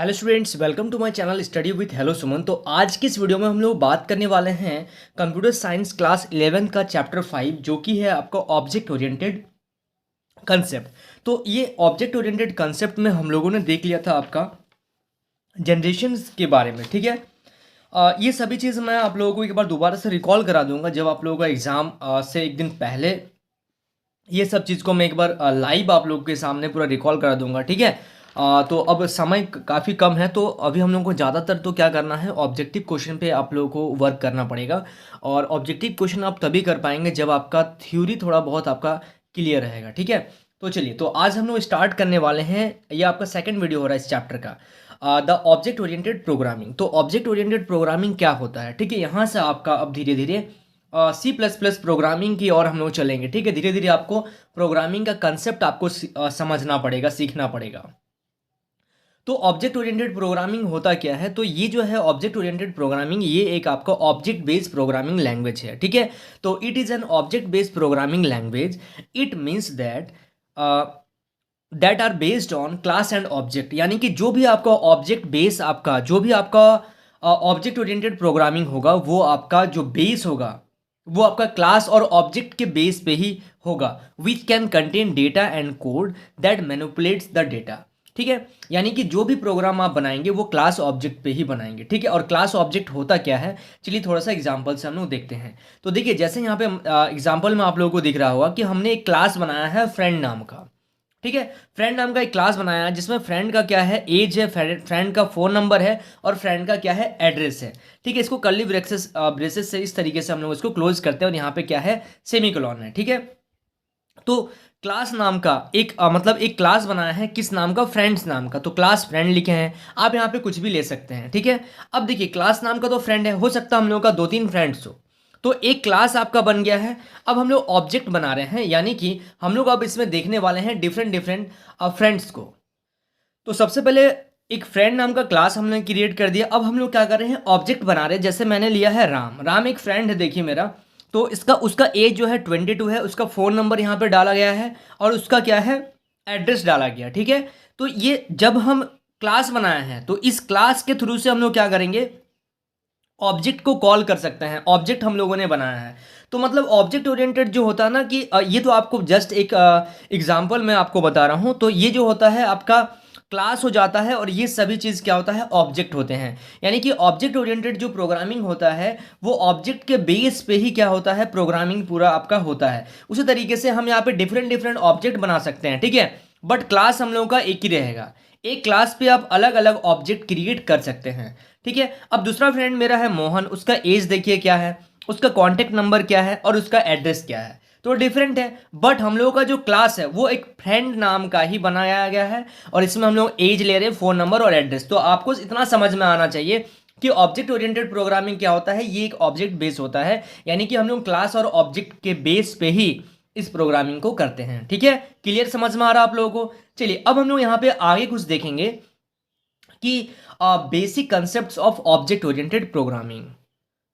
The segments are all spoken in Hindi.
Hello students, welcome to my channel study with hello Suman. तो आज की इस वीडियो में हम लोग बात करने वाले हैं कंप्यूटर साइंस क्लास 11 का चैप्टर 5 जो कि है आपका ऑब्जेक्ट ओरिएंटेड कंसेप्ट। तो ये ऑब्जेक्ट ओरिएंटेड कंसेप्ट में हम लोगों ने देख लिया था आपका जनरेशन्स के बारे में, ठीक है। ये सभी चीज़ मैं आप लोगों को एक बार दोबारा से रिकॉल करा दूंगा जब आप लोगों का एग्ज़ाम से एक दिन पहले ये सब चीज़ को मैं एक बार लाइव आप लोगों के सामने पूरा रिकॉल करा दूंगा, ठीक है। तो अब समय काफ़ी कम है, तो अभी हम लोगों को ज़्यादातर तो क्या करना है, ऑब्जेक्टिव क्वेश्चन पे आप लोगों को वर्क करना पड़ेगा। और ऑब्जेक्टिव क्वेश्चन आप तभी कर पाएंगे जब आपका थ्योरी थोड़ा बहुत आपका क्लियर रहेगा, ठीक है। तो चलिए, तो आज हम लोग स्टार्ट करने वाले हैं, ये आपका सेकेंड वीडियो हो रहा है इस चैप्टर का, द ऑब्जेक्ट ओरिएंटेड प्रोग्रामिंग। तो ऑब्जेक्ट ओरिएंटेड प्रोग्रामिंग क्या होता है, ठीक है। यहाँ से आपका अब धीरे धीरे C++ प्रोग्रामिंग की और हम लोग चलेंगे, ठीक है। धीरे धीरे आपको प्रोग्रामिंग का कंसेप्ट आपको समझना पड़ेगा, सीखना पड़ेगा। तो ऑब्जेक्ट ओरिएंटेड प्रोग्रामिंग होता क्या है, तो ये जो है ऑब्जेक्ट ओरिएंटेड प्रोग्रामिंग, ये एक आपका ऑब्जेक्ट बेस्ड प्रोग्रामिंग लैंग्वेज है, ठीक है। तो it is an object based programming language. It means that are based on class and object, यानी कि जो भी आपका ऑब्जेक्ट बेस, आपका जो भी आपका ऑब्जेक्ट ओरिएंटेड प्रोग्रामिंग होगा, वो आपका जो बेस होगा वो आपका क्लास और ऑब्जेक्ट के बेस पे ही होगा। Which can contain data and code that manipulates the data, ठीक है। यानी कि जो भी प्रोग्राम आप बनाएंगे वो क्लास ऑब्जेक्ट पे ही बनाएंगे, ठीक है। और क्लास ऑब्जेक्ट होता क्या है, चलिए थोड़ा सा एग्जांपल से हम लोग देखते हैं। तो देखिए, जैसे यहाँ पे एग्जांपल में आप लोगों को दिख रहा होगा कि हमने एक क्लास बनाया है फ्रेंड नाम का, ठीक है। फ्रेंड नाम का एक क्लास बनाया है जिसमें फ्रेंड का क्या है, एज है, फ्रेंड का फ़ोन नंबर है, और फ्रेंड का क्या है, एड्रेस है, ठीक है। इसको कर्ली ब्रेसेस से इस तरीके से हम लोग इसको क्लोज करते हैं, और यहाँ पे क्या है, सेमीकोलन है, ठीक है। तो क्लास नाम का एक मतलब एक क्लास बनाया है किस नाम का, फ्रेंड्स नाम का। तो क्लास फ्रेंड लिखे हैं, आप यहाँ पे कुछ भी ले सकते हैं, ठीक है। अब देखिए, क्लास नाम का तो फ्रेंड है, हो सकता है हम लोगों का दो तीन फ्रेंड्स हो, तो एक क्लास आपका बन गया है। अब हम लोग ऑब्जेक्ट बना रहे हैं, यानी कि हम लोग अब इसमें देखने वाले हैं डिफरेंट डिफरेंट फ्रेंड्स को। तो सबसे पहले एक फ्रेंड नाम का क्लास हमने क्रिएट कर दिया। अब हम लोग क्या कर रहे हैं, ऑब्जेक्ट बना रहे हैं। जैसे मैंने लिया है राम, राम एक फ्रेंड है, देखिए मेरा। तो इसका उसका एज जो है 22 है, उसका फ़ोन नंबर यहाँ पे डाला गया है, और उसका क्या है, एड्रेस डाला गया, ठीक है। तो ये जब हम क्लास बनाए हैं, तो इस क्लास के थ्रू से हम लोग क्या करेंगे, ऑब्जेक्ट को कॉल कर सकते हैं। ऑब्जेक्ट हम लोगों ने बनाया है, तो मतलब ऑब्जेक्ट ओरिएंटेड जो होता है ना कि ये तो आपको जस्ट एक एग्जांपल मैं आपको बता रहा हूँ। तो ये जो होता है आपका क्लास हो जाता है, और ये सभी चीज़ क्या होता है, ऑब्जेक्ट होते हैं। यानी कि ऑब्जेक्ट ओरिएंटेड जो प्रोग्रामिंग होता है वो ऑब्जेक्ट के बेस पे ही क्या होता है, प्रोग्रामिंग पूरा आपका होता है। उसी तरीके से हम यहाँ पे डिफरेंट डिफरेंट ऑब्जेक्ट बना सकते हैं, ठीक है। बट क्लास हम लोगों का एक ही रहेगा। एक क्लास पे आप अलग अलग ऑब्जेक्ट क्रिएट कर सकते हैं, ठीक है। अब दूसरा फ्रेंड मेरा है मोहन, उसका एज देखिए क्या है, उसका कॉन्टैक्ट नंबर क्या है, और उसका एड्रेस क्या है। तो डिफरेंट है, बट हम लोगों का जो क्लास है वो एक फ्रेंड नाम का ही बनाया गया है, और इसमें हम लोग एज ले रहे हैं, फ़ोन नंबर और एड्रेस। तो आपको इतना समझ में आना चाहिए कि ऑब्जेक्ट ओरिएंटेड प्रोग्रामिंग क्या होता है, ये एक ऑब्जेक्ट बेस होता है। यानी कि हम लोग क्लास और ऑब्जेक्ट के बेस पे ही इस प्रोग्रामिंग को करते हैं, ठीक है। क्लियर समझ में आ रहा है आप लोगों को। चलिए, अब हम लोग यहाँ पे आगे कुछ देखेंगे कि basic concept of object oriented programming.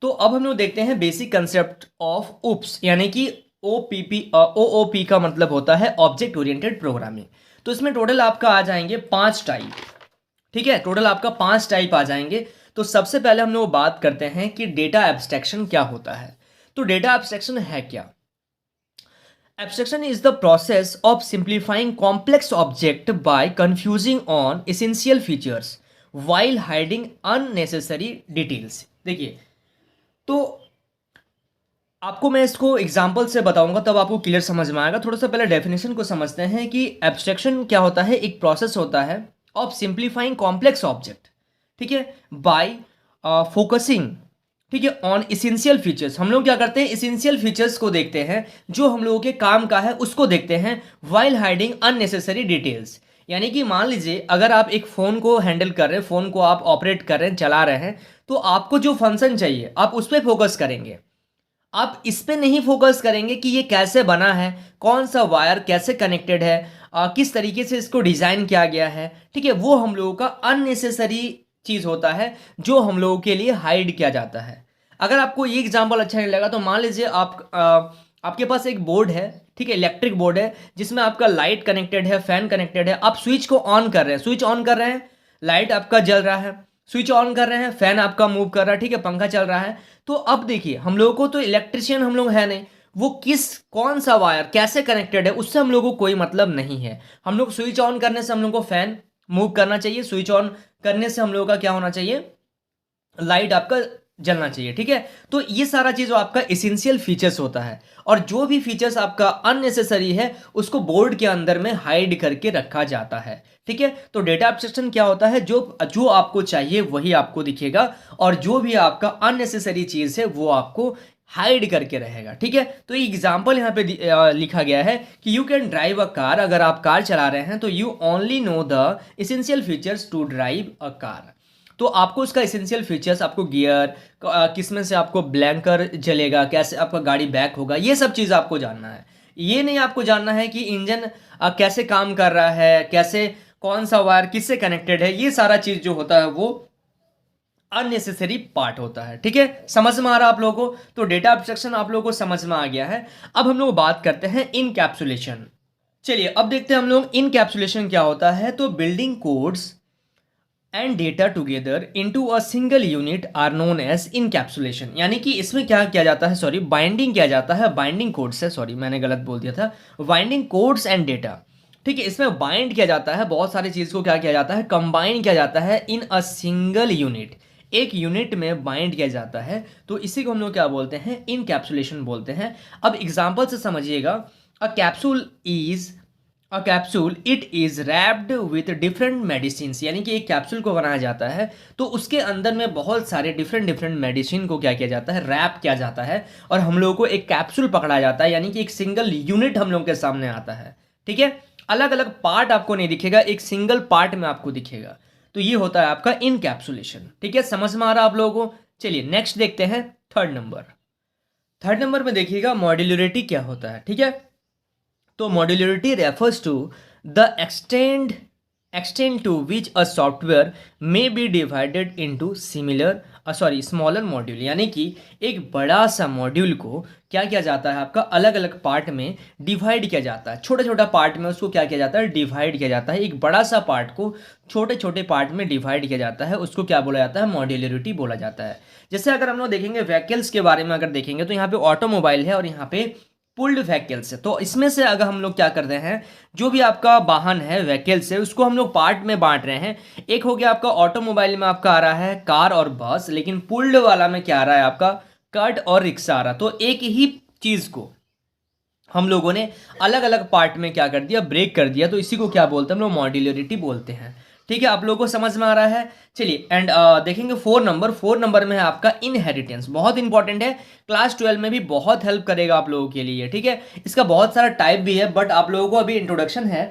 तो अब हम लोग देखते हैं बेसिक कंसेप्ट ऑफ उप्स, यानी कि OOP का मतलब होता है ऑब्जेक्ट ओरिएंटेड प्रोग्रामिंग। तो इसमें टोटल आपका आ जाएंगे 5 टाइप, ठीक है। टोटल आपका 5 टाइप आ जाएंगे। तो सबसे पहले हम लोग बात करते हैं कि डेटा एब्स्ट्रैक्शन क्या होता है। तो डेटा एब्स्ट्रैक्शन है क्या, abstraction is the process of simplifying complex object by confusing on essential features while hiding unnecessary details। देखिए, तो आपको मैं इसको एग्जांपल से बताऊंगा तब आपको क्लियर समझ में आएगा। थोड़ा सा पहले डेफिनेशन को समझते हैं कि एब्स्ट्रैक्शन क्या होता है। एक प्रोसेस होता है ऑफ सिंप्लीफाइंग कॉम्प्लेक्स ऑब्जेक्ट, ठीक है, बाय फोकसिंग, ठीक है, ऑन इसेंशियल फीचर्स। हम लोग क्या करते हैं, इसेंशियल फीचर्स को देखते हैं, जो हम लोगों के काम का है उसको देखते हैं, वाइल हाइडिंग अननेसेसरी डिटेल्स। यानी कि मान लीजिए अगर आप एक फ़ोन को हैंडल कर रहे हैं, फ़ोन को आप ऑपरेट कर रहे हैं, चला रहे हैं, तो आपको जो फंक्शन चाहिए आप उस पर फोकस करेंगे। आप इस पे नहीं फोकस करेंगे कि ये कैसे बना है, कौन सा वायर कैसे कनेक्टेड है, किस तरीके से इसको डिज़ाइन किया गया है, ठीक है। वो हम लोगों का अननेसेसरी चीज़ होता है जो हम लोगों के लिए हाइड किया जाता है। अगर आपको ये एग्जांपल अच्छा नहीं लगा तो मान लीजिए आपके पास एक बोर्ड है, ठीक है, इलेक्ट्रिक बोर्ड है, जिसमें आपका लाइट कनेक्टेड है, फैन कनेक्टेड है। आप स्विच को ऑन कर रहे हैं, स्विच ऑन कर रहे हैं, लाइट आपका जल रहा है, स्विच ऑन कर रहे हैं, फैन आपका मूव कर रहा है, ठीक है, पंखा चल रहा है। तो अब देखिए हम लोगों को तो इलेक्ट्रिशियन हम लोग है नहीं, वो कौन सा वायर कैसे कनेक्टेड है उससे हम लोगों को कोई मतलब नहीं है। हम लोग स्विच ऑन करने से हम लोग को फैन मूव करना चाहिए, स्विच ऑन करने से हम लोगों का क्या होना चाहिए, लाइट आपका जलना चाहिए, ठीक है। तो ये सारा चीज आपका एसेंशियल फीचर्स होता है, और जो भी फीचर्स आपका अननेसेसरी है उसको बोर्ड के अंदर में हाइड करके रखा जाता है, ठीक है। तो डेटा एब्स्ट्रैक्शन क्या होता है, जो जो आपको चाहिए वही आपको दिखेगा, और जो भी आपका अननेसेसरी चीज है वो आपको हाइड करके रहेगा, ठीक है। तो एग्जाम्पल यहाँ पे लिखा गया है कि you can drive a car, अगर आप कार चला रहे हैं तो you only know the essential features to drive a car. तो आपको उसका एसेंशियल फीचर्स, आपको गियर किस में से आपको ब्लैंकर जलेगा, कैसे आपका गाड़ी बैक होगा, ये सब चीज़ आपको जानना है। ये नहीं आपको जानना है कि इंजन कैसे काम कर रहा है, कैसे कौन सा वायर किससे कनेक्टेड है, ये सारा चीज़ जो होता है वो अननेसेसरी पार्ट होता है, ठीक है। समझ में आ रहा है आप लोगों को? तो डेटा एब्स्ट्रैक्शन आप लोगों को समझ में आ गया है। अब हम लोग बात करते हैं इनकैप्सुलेशन। चलिए अब देखते हैं हम लोग इनकैप्सुलेशन क्या होता है। तो building codes and data together into a single unit are known as encapsulation. यानी कि इसमें क्या किया जाता है, सॉरी बाइंडिंग किया जाता है, बाइंडिंग कोड्स है, सॉरी मैंने गलत बोल दिया था, बाइंडिंग कोड्स एंड डेटा, ठीक है। इसमें बाइंड किया जाता है, बहुत सारी चीज़ को क्या किया जाता है, कंबाइन किया जाता है इन अ सिंगल यूनिट, एक यूनिट में बाइंड किया जाता है। तो इसी को हम लोग क्या बोलते हैं, इनकैप्सुलेशन बोलते हैं। अब एग्जाम्पल से समझिएगा, a capsule is a capsule it is wrapped with different medicine. यानी कि एक कैप्सूल को बनाया जाता है तो उसके अंदर में बहुत सारे डिफरेंट डिफरेंट मेडिसिन को क्या किया जाता है, रैप किया जाता है, और हम लोगों को एक कैप्सूल पकड़ा जाता है, यानी कि एक सिंगल यूनिट हम लोग के सामने आता है, ठीक है। अलग अलग पार्ट आपको नहीं दिखेगा, एक सिंगल पार्ट में आपको दिखेगा। तो ये होता है आपका इनकैप्सुलेशन, ठीक है। समझ में आ रहा है आप लोगों को? चलिए नेक्स्ट देखते हैं थर्ड नंबर। थर्ड नंबर में देखिएगा मॉड्यूलरिटी क्या होता है, ठीक है। तो modularity refers to the extent to which a software may be divided into smaller module. यानी कि एक बड़ा सा मॉड्यूल को क्या किया जाता है, आपका अलग अलग पार्ट में डिवाइड किया जाता है, छोटा छोटा पार्ट में उसको क्या किया जाता है, डिवाइड किया जाता है। एक बड़ा सा पार्ट को छोटे छोटे पार्ट में डिवाइड किया जाता है, उसको क्या बोला जाता है, मॉड्यूलरिटी बोला जाता है। जैसे अगर हम लोग देखेंगे व्हीकल्स के बारे में अगर देखेंगे तो यहाँ पे ऑटोमोबाइल है और यहाँ पे पुल्ड व्हीकल्स है। तो इसमें से अगर हम लोग क्या करते हैं, जो भी आपका वाहन है व्हीकल्स है उसको हम लोग पार्ट में बांट रहे हैं। एक हो गया आपका ऑटोमोबाइल में आपका आ रहा है कार और बस, लेकिन पुल्ड वाला में क्या आ रहा है आपका कार्ट और रिक्शा आ रहा। तो एक ही चीज को हम लोगों ने अलग अलग पार्ट में क्या कर दिया, ब्रेक कर दिया। तो इसी को क्या बोलते हैं हम लोग, मॉड्यूलरिटी बोलते हैं, ठीक है। आप लोगों को समझ में आ रहा है? चलिए एंड देखेंगे फोर नंबर में है आपका इनहेरिटेंस। बहुत इंपॉर्टेंट है, क्लास 12 में भी बहुत हेल्प करेगा आप लोगों के लिए, ठीक है। इसका बहुत सारा टाइप भी है, बट आप लोगों को अभी इंट्रोडक्शन है,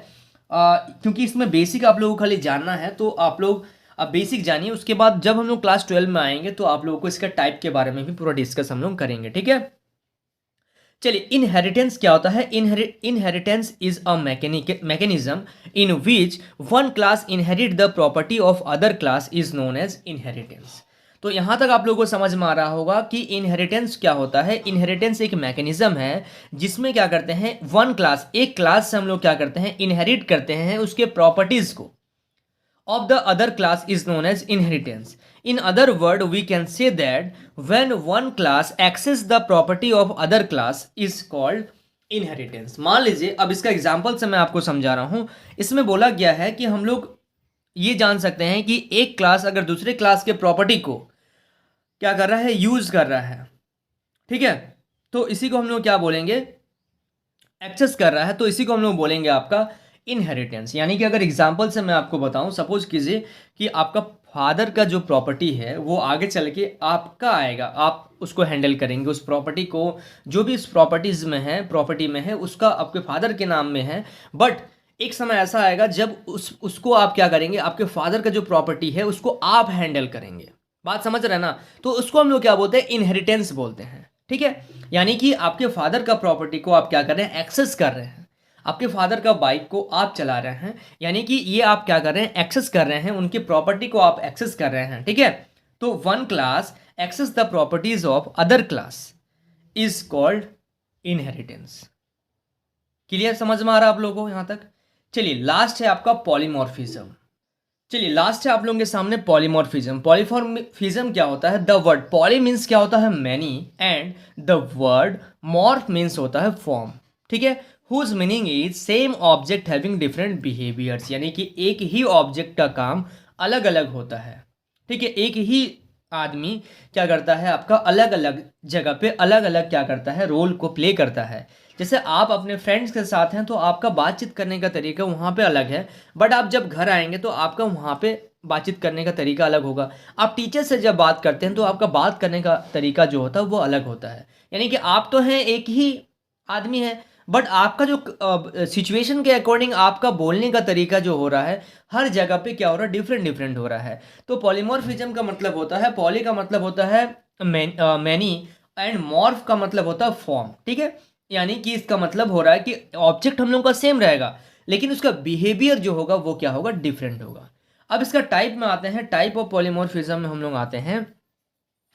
क्योंकि इसमें बेसिक आप लोगों को खाली जानना है। तो आप लोग अब बेसिक जानिए, उसके बाद जब हम लोग क्लास 12 में आएंगे तो आप लोगों को इसका टाइप के बारे में भी पूरा डिस्कस हम लोग करेंगे, ठीक है। चलिए इनहेरिटेंस क्या होता है। Inheritance is a mechanism in which one class inherit the property of other class is known as inheritance. तो यहां तक आप लोगों को समझ में आ रहा होगा कि इनहेरिटेंस क्या होता है। इनहेरिटेंस एक मैकेनिज्म है जिसमें क्या करते हैं, वन क्लास, एक क्लास से हम लोग क्या करते हैं, इनहेरिट करते हैं उसके प्रॉपर्टीज को of the other class is known as inheritance. In other word, we can say that when one class access the property of other class is called inheritance. मान लीजिए, अब इसका एग्जांपल से मैं आपको समझा रहा हूं। इसमें बोला गया है कि हम लोग ये जान सकते हैं कि एक क्लास अगर दूसरे क्लास के प्रॉपर्टी को क्या कर रहा है, यूज कर रहा है, ठीक है। तो इसी को हम लोग क्या बोलेंगे, एक्सेस कर रहा है। तो इसी को हम लोग बोलेंगे आपका इनहेरिटेंस। यानी कि अगर एग्जांपल से मैं आपको बताऊं, सपोज कीजिए कि आपका फादर का जो प्रॉपर्टी है वो आगे चल के आपका आएगा, आप उसको हैंडल करेंगे, उस प्रॉपर्टी को, जो भी इस प्रॉपर्टी में है उसका आपके फादर के नाम में है। बट एक समय ऐसा आएगा जब उसको आप क्या करेंगे, आपके फादर का जो प्रॉपर्टी है उसको आप हैंडल करेंगे। बात समझ रहे हैं ना? तो उसको हम लोग क्या बोलते हैं, इनहेरिटेंस बोलते हैं, ठीक है। यानी कि आपके फादर का प्रॉपर्टी को आप क्या कर रहे हैं, एक्सेस कर रहे हैं। आपके फादर का बाइक को आप चला रहे हैं, यानी कि ये आप क्या कर रहे हैं, एक्सेस कर रहे हैं, उनकी प्रॉपर्टी को आप एक्सेस कर रहे हैं, ठीक है। तो one class access the properties of other class is called inheritance. Clear, समझ में आ रहा है आप लोगों को यहां तक? चलिए लास्ट है आपका पॉलीमॉर्फिज्म। चलिए लास्ट है आप लोगों के सामने पॉलीमॉर्फिज्म। पॉलीमॉर्फिज्म क्या होता है? द वर्ड पॉली मीन्स क्या होता है? Many, and the word morph means होता है फॉर्म। ठीक है, whose meaning is same object having different behaviours, यानी कि एक ही ऑब्जेक्ट का काम अलग अलग होता है। ठीक है, एक ही आदमी क्या करता है, आपका अलग अलग जगह पे अलग अलग क्या करता है, रोल को प्ले करता है। जैसे आप अपने फ्रेंड्स के साथ हैं तो आपका बातचीत करने का तरीका वहाँ पे अलग है, बट आप जब घर आएंगे तो आपका वहाँ पे बातचीत करने का तरीका अलग होगा। आप टीचर से जब बात करते हैं तो आपका बात करने का तरीका जो होता है वो अलग होता है। यानी कि आप तो हैं एक ही आदमी है, बट आपका जो सिचुएशन के अकॉर्डिंग आपका बोलने का तरीका जो हो रहा है, हर जगह पे क्या हो रहा है, डिफरेंट डिफरेंट हो रहा है। तो पॉलीमॉर्फिज्म का मतलब होता है, पॉली का मतलब होता है मैनी, एंड मॉर्फ का मतलब होता है फॉर्म। ठीक है, यानी कि इसका मतलब हो रहा है कि ऑब्जेक्ट हम लोगों का सेम रहेगा, लेकिन उसका बिहेवियर जो होगा वो क्या होगा, डिफरेंट होगा। अब इसका टाइप में आते हैं, टाइप ऑफ पॉलीमॉर्फिज्म में हम लोग आते हैं।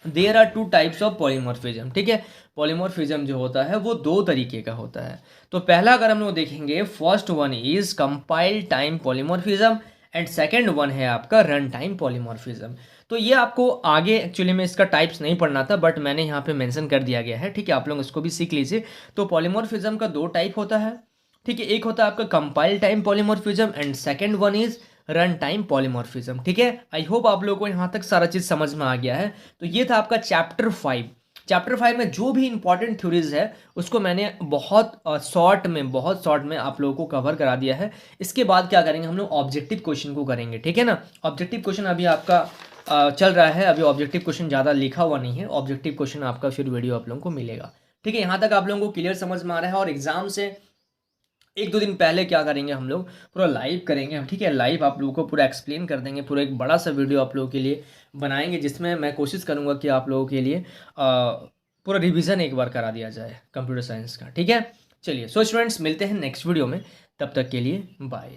There are two types of polymorphism. ठीक है, पॉलीमॉर्फिज्म जो होता है वो दो तरीके का होता है। तो पहला अगर हम लोग देखेंगे, first one is compile time polymorphism, and second one है आपका रन टाइम पॉलीमॉर्फिज्म। तो ये आपको आगे एक्चुअली में इसका टाइप्स नहीं पढ़ना था, बट मैंने यहाँ पे मेंशन कर दिया गया है। ठीक है, आप लोग इसको भी सीख लीजिए। तो पॉलीमॉर्फिज्म का दो टाइप होता है। ठीक है, एक होता है आपका compile time polymorphism, and second one is run time polymorphism. ठीक है, आई होप आप लोगों को यहाँ तक सारा चीज़ समझ में आ गया है। तो ये था आपका चैप्टर 5। चैप्टर 5 में जो भी इंपॉर्टेंट थ्योरीज है उसको मैंने बहुत शॉर्ट में आप लोगों को कवर करा दिया है। इसके बाद क्या करेंगे हम लोग, ऑब्जेक्टिव क्वेश्चन को करेंगे। ठीक है ना, ऑब्जेक्टिव क्वेश्चन अभी आपका चल रहा है, अभी ऑब्जेक्टिव क्वेश्चन ज़्यादा लिखा हुआ नहीं है। ऑब्जेक्टिव क्वेश्चन आपका फिर वीडियो आप लोगों को मिलेगा। ठीक है, यहाँ तक आप लोगों को क्लियर समझ में आ रहा है। और एग्जाम से एक दो दिन पहले क्या करेंगे हम लोग, पूरा लाइव करेंगे हम। ठीक है, लाइव आप लोगों को पूरा एक्सप्लेन कर देंगे, पूरा एक बड़ा सा वीडियो आप लोगों के लिए बनाएंगे, जिसमें मैं कोशिश करूंगा कि आप लोगों के लिए पूरा रिवीजन एक बार करा दिया जाए कंप्यूटर साइंस का। ठीक है, चलिए सो स्टूडेंट्स मिलते हैं नेक्स्ट वीडियो में, तब तक के लिए बाय।